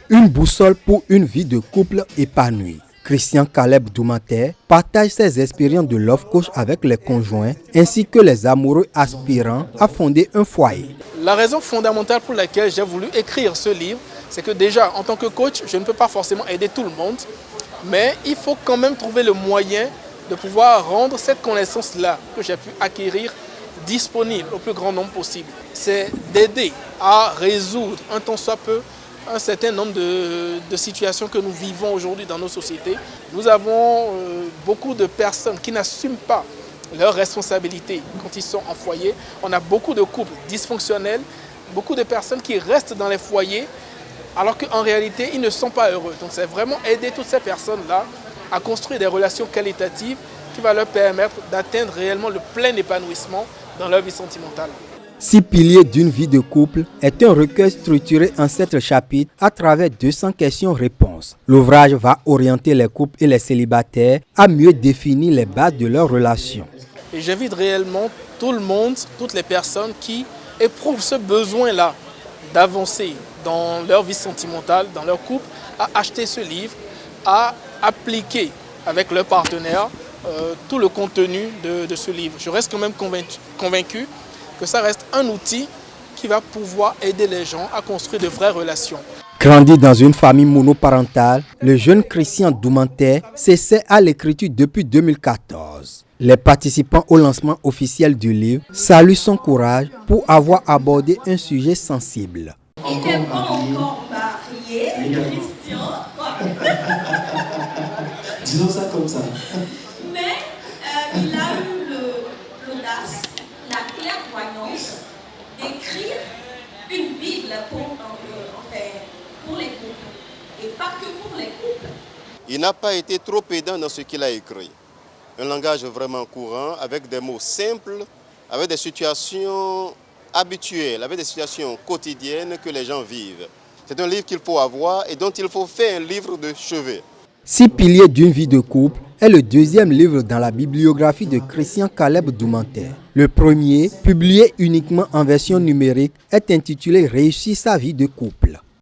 Une boussole pour une vie de couple épanouie. Christian Caleb Doumantet partage ses expériences de love coach avec les conjoints ainsi que les amoureux aspirants à fonder un foyer. La raison fondamentale pour laquelle j'ai voulu écrire ce livre, c'est que déjà, en tant que coach, je ne peux pas forcément aider tout le monde, mais il faut quand même trouver le moyen de pouvoir rendre cette connaissance-là que j'ai pu acquérir disponible au plus grand nombre possible. C'est d'aider à résoudre un tant soit peu un certain nombre de situations que nous vivons aujourd'hui dans nos sociétés. Nous avons beaucoup de personnes qui n'assument pas leurs responsabilités quand ils sont en foyer. On a beaucoup de couples dysfonctionnels, beaucoup de personnes qui restent dans les foyers alors qu'en réalité, ils ne sont pas heureux. Donc c'est vraiment aider toutes ces personnes-là à construire des relations qualitatives qui va leur permettre d'atteindre réellement le plein épanouissement dans leur vie sentimentale. 6 piliers d'une vie de couple est un recueil structuré en 7 chapitres à travers 200 questions-réponses. L'ouvrage va orienter les couples et les célibataires à mieux définir les bases de leur relation. Et j'invite réellement tout le monde, toutes les personnes qui éprouvent ce besoin-là d'avancer dans leur vie sentimentale, dans leur couple, à acheter ce livre, à appliquer avec leur partenaire tout le contenu de ce livre. Je reste quand même convaincu que ça reste un outil qui va pouvoir aider les gens à construire de vraies relations. Grandi dans une famille monoparentale, le jeune Christian Doumantet s'essaie à l'écriture depuis 2014. Les participants au lancement officiel du livre saluent son courage pour avoir abordé un sujet sensible. Il n'est pas encore marié, Christian. Disons ça comme ça. Mais il a eu l'audace, la clairvoyance d'écrire une Bible pour les couples. Et pas que pour les couples. Il n'a pas été trop pédant dans ce qu'il a écrit. Un langage vraiment courant, avec des mots simples, avec des situations habituelles, avec des situations quotidiennes que les gens vivent. C'est un livre qu'il faut avoir et dont il faut faire un livre de chevet. 6 piliers d'une vie de couple est le deuxième livre dans la bibliographie de Christian Caleb Doumantet. Le premier, publié uniquement en version numérique, est intitulé « Réussir sa vie de couple ».